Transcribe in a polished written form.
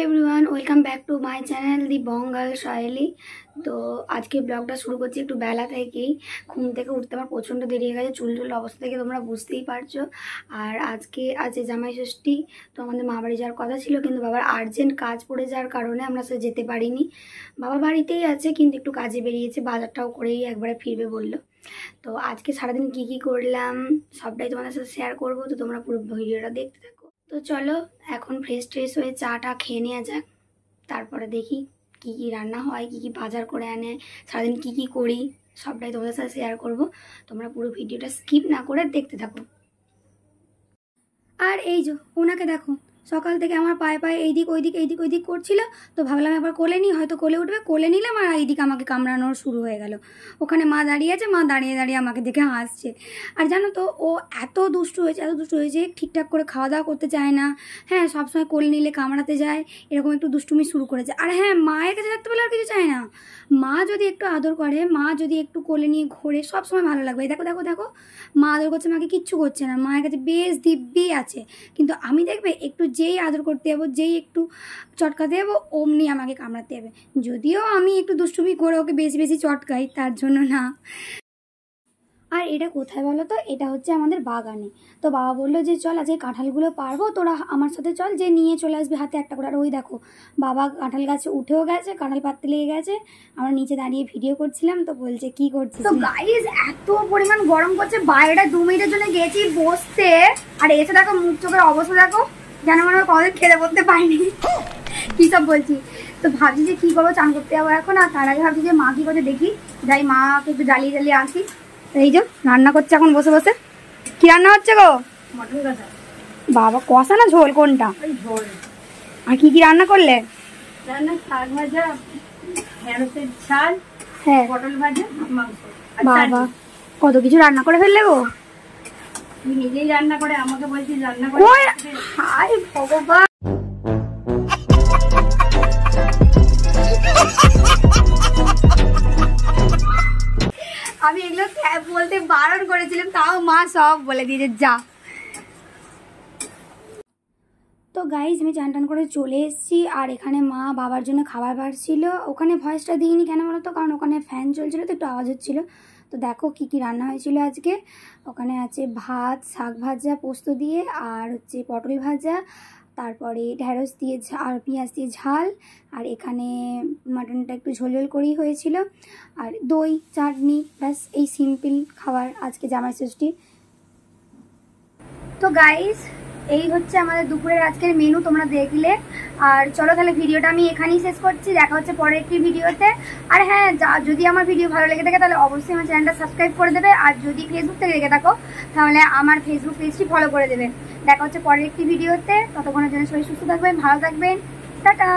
Everyone, welcome back to my channel the Bangal Shaili. তো আজকে ব্লগটা শুরু করছি একটু বেলা থেকেই। ঘুম থেকে উঠতে আমার প্রচণ্ড দেরি হয়ে গেছে, চুল অবস্থা থেকে তোমরা বুঝতেই পারছো। আর আজকে আছে জামাই ষষ্ঠী, তো আমাদের মা বাড়ি যাওয়ার কথা ছিল, কিন্তু বাবার আর্জেন্ট কাজ পড়ে যাওয়ার কারণে আমরা সে যেতে পারিনি। বাবা বাড়িতেই আছে, কিন্তু একটু কাজে বেরিয়েছে, বাজারটাও করেই একবারে ফিরবে বললো। তো আজকে সারাদিন কি করলাম সবটাই তোমাদের সাথে শেয়ার করবো, তো তোমরা পুরো ভিডিওটা দেখতে থাকো। তো চলো এখন ফ্রেশ হয়ে চাটা খেয়ে নেওয়া যাক, তারপরে দেখি কি রান্না হয়, কি বাজার করে আনে, সারাদিন কি করি সবটাই তোমাদের সাথে শেয়ার করব। তোমরা পুরো ভিডিওটা স্কিপ না করে দেখতে থাকো। আর এই যে ওনাকে দেখো, সকাল থেকে আমার পায়ে এইদিক ওইদিক করছিল, তো ভাবলাম একবার কোলে নিই, হয়তো কোলে উঠবে। কোলে নিলাম আর এইদিকে আমাকে কামড়ানোর শুরু হয়ে গেল। ওখানে মা দাঁড়িয়ে আছে, মা দাঁড়িয়ে আমাকে দেখে হাসছে। আর জানো তো, ও এত দুষ্টু হয়েছে, ঠিকঠাক করে খাওয়া দাওয়া করতে চায় না। হ্যাঁ, সবসময় কোলে নিলে কামড়াতে যায়, এরকম একটু দুষ্টুমি শুরু করেছে। আর হ্যাঁ, মায়ের কাছে থাকতে বলে আর কিছু চায় না। মা যদি একটু আদর করে, মা যদি একটু কোলে নিয়ে ঘোরে, সবসময় ভালো লাগবে। দেখো মা আদর করছে, মাকে কিচ্ছু করছে না, মায়ের কাছে বেশ দিব্যি আছে। কিন্তু আমি দেখবে একটু যেই আদর করতে যাবো, যেই একটু চটকাতে যাবো, অমনি আমাকে কামড়াতে যাবে। যদিও আমি একটু দুষ্টুমি করে ওকে বেশি চটকাই, তার জন্য না। আর এটা কোথায় বলো তো, এটা হচ্ছে আমাদের বাগানে। তো বাবা বললো যে চল আজকে কাঁঠালগুলো পারবো, তোরা আমার সাথে চল, যে নিয়ে চলে আসবি হাতে একটা করে। আর ওই দেখো, বাবা কাঁঠাল গাছে উঠেও গেছে, কাঁঠাল পাততে লেগে গেছে। আমরা নিচে দাঁড়িয়ে ভিডিও করছিলাম, তো বলছে কি করছিস। তো গাইস, এত পরিমাণ গরম করছে, বাইরে 2 মিনিটের জন্য গেছি বসতে, আর এসে দেখো মুখ চোখের অবস্থা দেখো, যেন মনে হয় কদিন খেতে বলতে পারিনি। কি সব বলছি। তো ভাবছি যে কি করবো, চান করতে যাবো এখন। আর তার আগে ভাবছি যে মা কি করে দেখি, যাই মাকে একটু জ্বালিয়ে আসি। এই যে রান্না করছে এখন বসে। কি রান্না হচ্ছে গো? মটন কষা। বাবা, কষা না ঝোল কোনটা? ঝোল। আর কি রান্না করলে? রান্না শাক ভাজা, ঢেঁড়সের ঝাল, হ্যাঁ, পটল ভাজা, মাংস। বাবা, কত কিছু রান্না করে ফেললে গো। তুমি নিজেই রান্না করে আমাকে বলছিস রান্না করে। হাই ভগবান, আমি এগুলো বলতে বারণ করেছিলাম, তাও মা সব বলে দিয়েছে যা। তো গাইজ, আমি চান করে চলে এসেছি। আর এখানে মা বাবার জন্য খাবার বাড়ছিল। ওখানে ভয়েসটা দিইনি কেন বলো তো, কারণ ওখানে ফ্যান চলছিল, তো একটু আওয়াজ হচ্ছিলো। তো দেখো কি রান্না হয়েছিল আজকে। ওখানে আছে ভাত, শাক ভাজা পোস্ত দিয়ে, আর হচ্ছে পটল ভাজা, তারপরে ঢেঁড়স দিয়ে আর পেঁয়াজ দিয়ে ঝাল, আর এখানে মাটনটা একটু ঝোল করেই হয়েছিল, আর দই চাটনি, ব্যাস এই সিম্পল খাবার আজকে জামাই ষষ্ঠী। তো গাইস, এই হচ্ছে আমাদের দুপুরের আজকের মেনু, তোমরা দেখলে। আর চলো তাহলে ভিডিওটা আমি এখানেই শেষ করছি, দেখা হচ্ছে পরের একটি ভিডিওতে। আর হ্যাঁ, যদি আমার ভিডিও ভালো লেগে থাকে তাহলে অবশ্যই আমার চ্যানেলটা সাবস্ক্রাইব করে দেবে। আর যদি ফেসবুক থেকে দেখে থাকো তাহলে আমার ফেসবুক পেজটি ফলো করে দেবে। দেখা হচ্ছে পরের একটি ভিডিওতে, ততক্ষণের জন্য সবাই সুস্থ থাকবেন, ভালো থাকবেন, টাটা।